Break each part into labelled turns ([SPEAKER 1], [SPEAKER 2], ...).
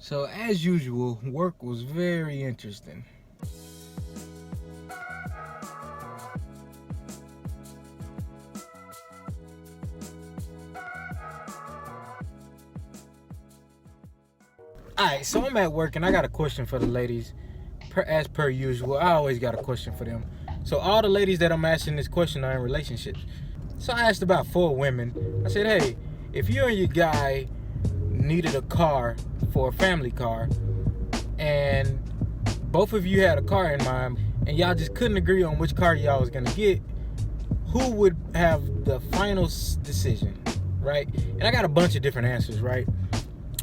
[SPEAKER 1] So as usual, work was very interesting. Alright, so I'm at work and I got a question for the ladies. As per usual, I always got a question for them. So all the ladies that I'm asking this question are in relationships. So I asked about 4 women. I said, hey, if you and your guy needed a car for a family car, and both of you had a car in mind, and y'all just couldn't agree on which car y'all was gonna get, who would have the final decision, right? And I got a bunch of different answers, right?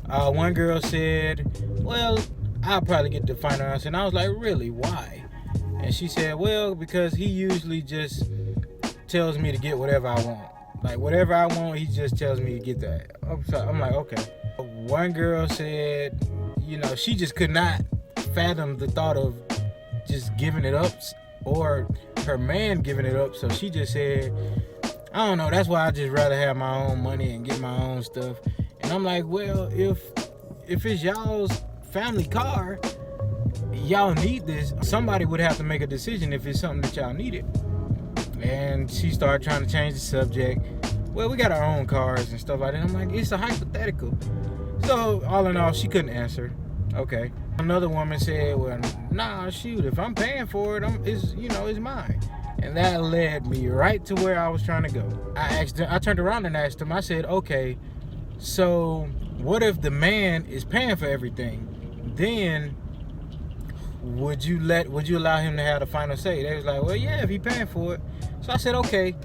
[SPEAKER 1] One girl said, well, I'll probably get the final answer. And I was like, really, why? And she said, well, because he usually just tells me to get whatever I want. Like, whatever I want, he just tells me to get that. I'm like, okay. One girl said, she just could not fathom the thought of just giving it up or her man giving it up. So she just said, I don't know, that's why I just rather have my own money and get my own stuff. And I'm like, well, if it's y'all's family car, y'all need this, somebody would have to make a decision if it's something that y'all needed. And she started trying to change the subject. Well, we got our own cars and stuff like that. I'm like, it's a hypothetical. So all in all, she couldn't answer. Okay. Another woman said, well, nah, shoot, if I'm paying for it, it's mine. And that led me right to where I was trying to go. I turned around and asked him, I said, okay, so what if the man is paying for everything? Then would you allow him to have the final say? They was like, well, yeah, if he paying for it. So I said, okay.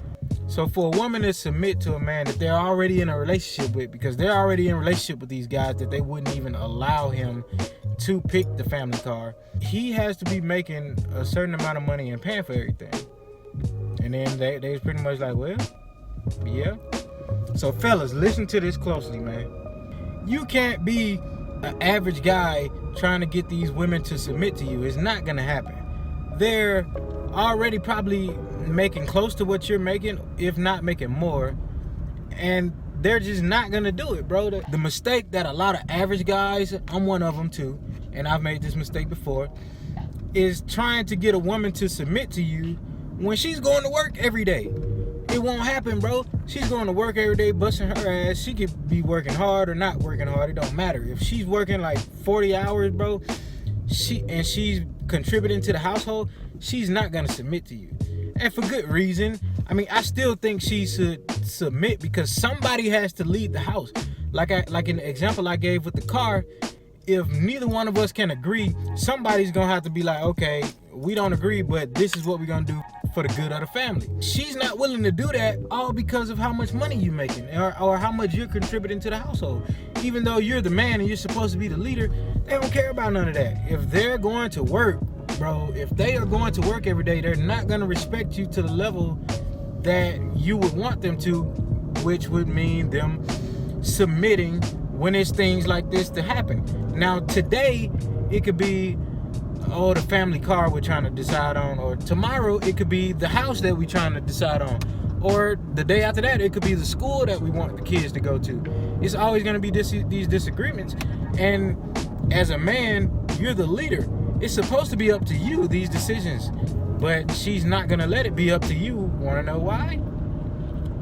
[SPEAKER 1] So for a woman to submit to a man that they're already in a relationship with, because they're already in a relationship with these guys, that they wouldn't even allow him to pick the family car, he has to be making a certain amount of money and paying for everything. And then they was pretty much like, well, yeah. So fellas, listen to this closely, man. You can't be an average guy trying to get these women to submit to you. It's not gonna happen. They're already probably making close to what you're making, if not making more, and they're just not gonna do it, bro. The mistake that a lot of average guys, I'm one of them too, and I've made this mistake before, is trying to get a woman to submit to you when she's going to work every day. It won't happen, bro. She's going to work every day, busting her ass. She could be working hard or not working hard. It don't matter. If she's working like 40 hours, bro, she's contributing to the household, she's not gonna submit to you. And for good reason. I mean, I still think she should submit because somebody has to lead the house. Like in the example I gave with the car, if neither one of us can agree, somebody's gonna have to be like, okay, we don't agree, but this is what we're gonna do for the good of the family. She's not willing to do that, all because of how much money you're making or how much you're contributing to the household. Even though you're the man and you're supposed to be the leader, they don't care about none of that. If they're going to work, bro, if they are going to work every day, they're not gonna respect you to the level that you would want them to, which would mean them submitting when it's things like this to happen. Now today it could be, oh, the family car we're trying to decide on, or tomorrow it could be the house that we're trying to decide on, or the day after that it could be the school that we want the kids to go to. It's always going to be these disagreements, and as a man, you're the leader. It's supposed to be up to you, these decisions, but she's not going to let it be up to you. Want to know why?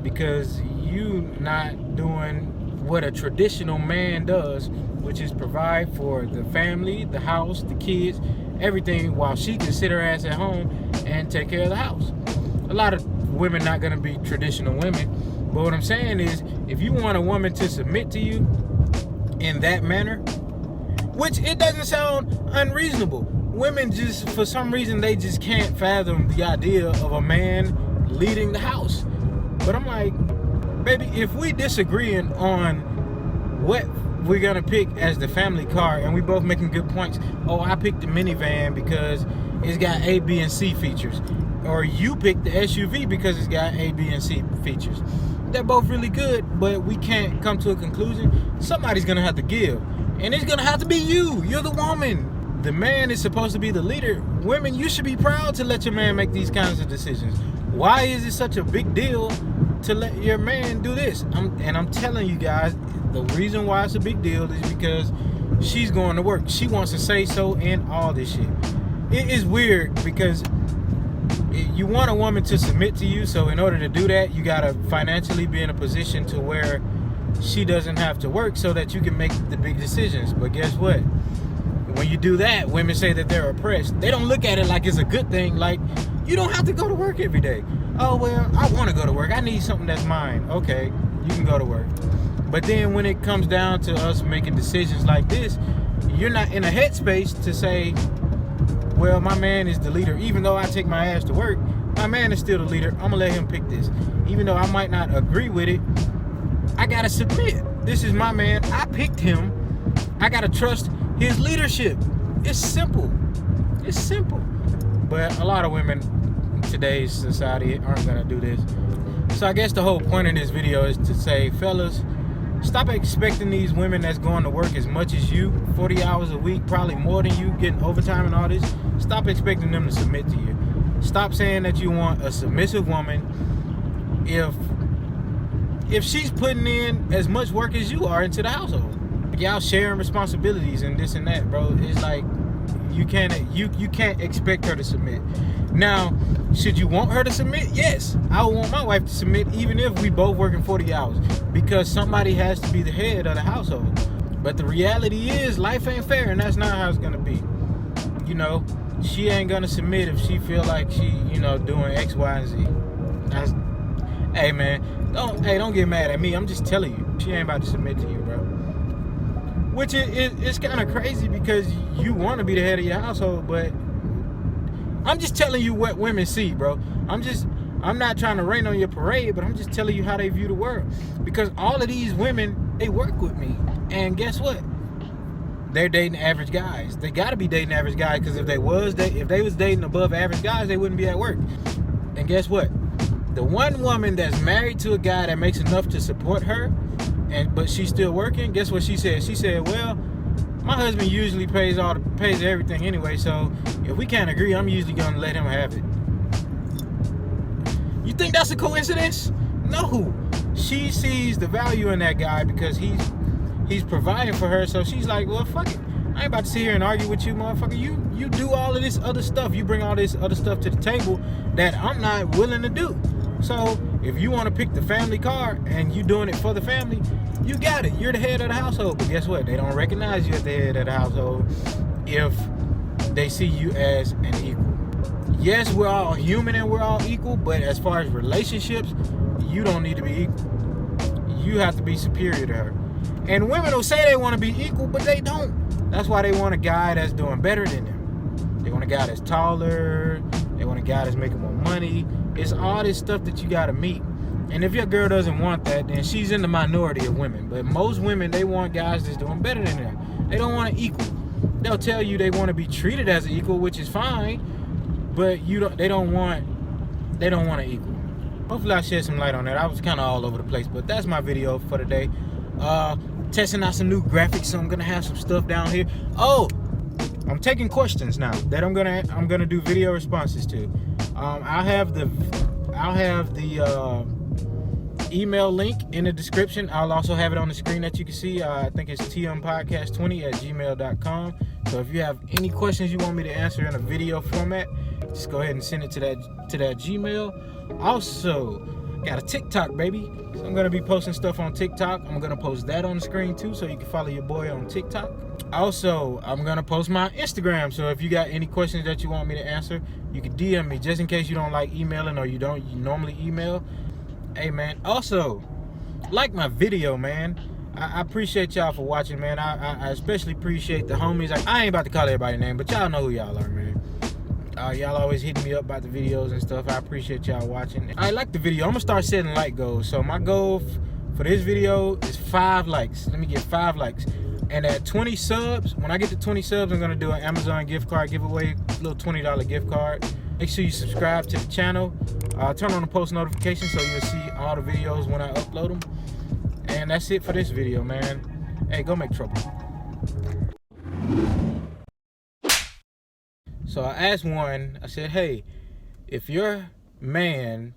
[SPEAKER 1] Because you not doing what a traditional man does, which is provide for the family, the house, the kids, everything, while she can sit her ass at home and take care of the house. A lot of women not gonna be traditional women, but what I'm saying is, if you want a woman to submit to you in that manner, which it doesn't sound unreasonable, women just, for some reason, they just can't fathom the idea of a man leading the house. But I'm like, baby, if we disagreeing on what we're gonna pick as the family car, and we both making good points. Oh, I picked the minivan because it's got A, B, and C features, or you picked the SUV because it's got A, B, and C features. They're both really good, but we can't come to a conclusion. Somebody's gonna have to give, and it's gonna have to be you. You're the woman. The man is supposed to be the leader. Women, you should be proud to let your man make these kinds of decisions. Why is it such a big deal to let your man do this? I'm telling you guys, the reason why it's a big deal is because she's going to work. She wants to say so and all this shit. It is weird because you want a woman to submit to you, so in order to do that, you gotta financially be in a position to where she doesn't have to work so that you can make the big decisions. But guess what? When you do that, women say that they're oppressed. They don't look at it like it's a good thing. Like, you don't have to go to work every day. Oh, well, I want to go to work. I need something that's mine. Okay, you can go to work. But then when it comes down to us making decisions like this, you're not in a headspace to say, well, my man is the leader. Even though I take my ass to work, my man is still the leader. I'm going to let him pick this. Even though I might not agree with it, I got to submit. This is my man. I picked him. I got to trust his leadership. It's simple. It's simple. But a lot of women in today's society aren't going to do this. So I guess the whole point of this video is to say, fellas, stop expecting these women that's going to work as much as you, 40 hours a week, probably more than you, getting overtime and all this. Stop expecting them to submit to you. Stop saying that you want a submissive woman if she's putting in as much work as you are into the household. Y'all sharing responsibilities and this and that, bro. It's like you can't expect her to submit. Now, should you want her to submit? Yes, I would want my wife to submit even if we both working 40 hours, because somebody has to be the head of the household. But the reality is life ain't fair, and that's not how it's gonna be. You know, she ain't gonna submit if she feel like she, doing X, Y, and Z. Hey man, don't get mad at me. I'm just telling you, she ain't about to submit to you, bro. Which it's kind of crazy because you want to be the head of your household, but I'm just telling you what women see, bro. I'm not trying to rain on your parade, but I'm just telling you how they view the world. Because all of these women, they work with me, and guess what? They're dating average guys. They got to be dating average guys, because if they was dating above average guys, they wouldn't be at work. And guess what? The one woman that's married to a guy that makes enough to support her, but she's still working, guess what she said? She said, well, my husband usually pays everything anyway, so if we can't agree, I'm usually gonna let him have it. You think that's a coincidence? No. She sees the value in that guy because he's providing for her, so she's like, well, fuck it. I ain't about to sit here and argue with you, motherfucker. You do all of this other stuff. You bring all this other stuff to the table that I'm not willing to do. So if you want to pick the family car and you doing it for the family, you got it. You're the head of the household. But guess what? They don't recognize you as the head of the household if they see you as an equal. Yes, we're all human and we're all equal, but as far as relationships, you don't need to be equal. You have to be superior to her. And women will say they want to be equal, but they don't. That's why they want a guy that's doing better than them. They want a guy that's taller. They want a guy that's making more money. It's all this stuff that you got to meet. And if your girl doesn't want that, then she's in the minority of women. But most women, they want guys that's doing better than them. They don't want an equal. They'll tell you they want to be treated as an equal, which is fine. But they don't want an equal. Hopefully I shed some light on that. I was kind of all over the place, but that's my video for today. Testing out some new graphics, so I'm gonna have some stuff down here. Oh, I'm taking questions now that I'm gonna do video responses to. I'll have the email link in the description. I'll also have it on the screen that you can see. I think it's tmpodcast20@gmail.com. So if you have any questions you want me to answer in a video format, just go ahead and send it to that Gmail. Also, got a TikTok, baby. So I'm gonna be posting stuff on TikTok. I'm gonna post that on the screen too, so you can follow your boy on TikTok. Also, I'm gonna post my Instagram. So if you got any questions that you want me to answer, you can DM me, just in case you don't like emailing or you normally email. Hey man, also like my video, man. I appreciate y'all for watching, man. I especially appreciate the homies. I ain't about to call everybody's name, but y'all know who y'all are, man. Y'all always hitting me up about the videos and stuff. I appreciate y'all watching. I like the video. I'm gonna start setting like goals. So my goal for this video is 5 likes. Let me get 5 likes. And at 20 subs, when I get to 20 subs, I'm gonna do an Amazon gift card giveaway, a little $20 gift card. Make sure you subscribe to the channel. Turn on the post notifications so you'll see all the videos when I upload them. And that's it for this video, man. Hey, go make trouble. So I asked one, I said, hey, if your man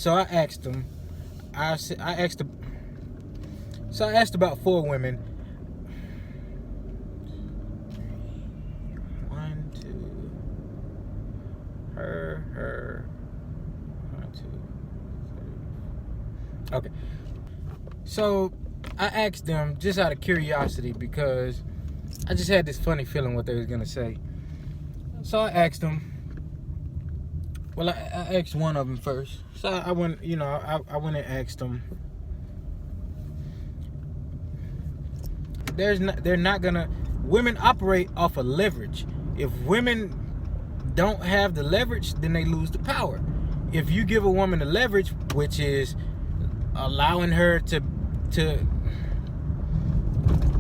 [SPEAKER 1] So I asked him, I asked so I asked about 4 women. 1, 2, her 1, 2, 3. Okay. So I asked them just out of curiosity because I just had this funny feeling what they was gonna say. So I asked them. Well, I asked one of them first. So I went, I went and asked them. They're not gonna. Women operate off of leverage. If women don't have the leverage, then they lose the power. If you give a woman the leverage, which is allowing her to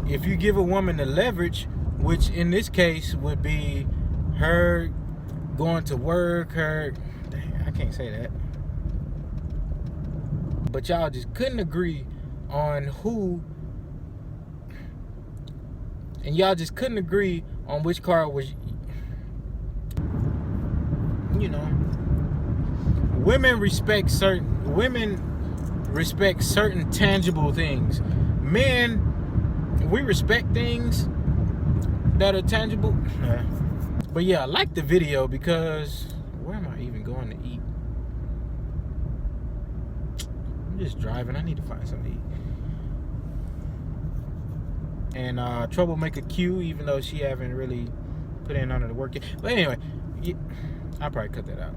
[SPEAKER 1] if you give a woman the leverage, which in this case would be her going to work, dang, I can't say that. But y'all just couldn't agree on who, and y'all just couldn't agree on which car was, women respect certain tangible things. Men, we respect things that are tangible. But yeah, I like the video because where am I even going to eat? I'm just driving. I need to find something to eat. And Troublemaker Q, even though she haven't really put in under the work yet. But anyway, I'll probably cut that out.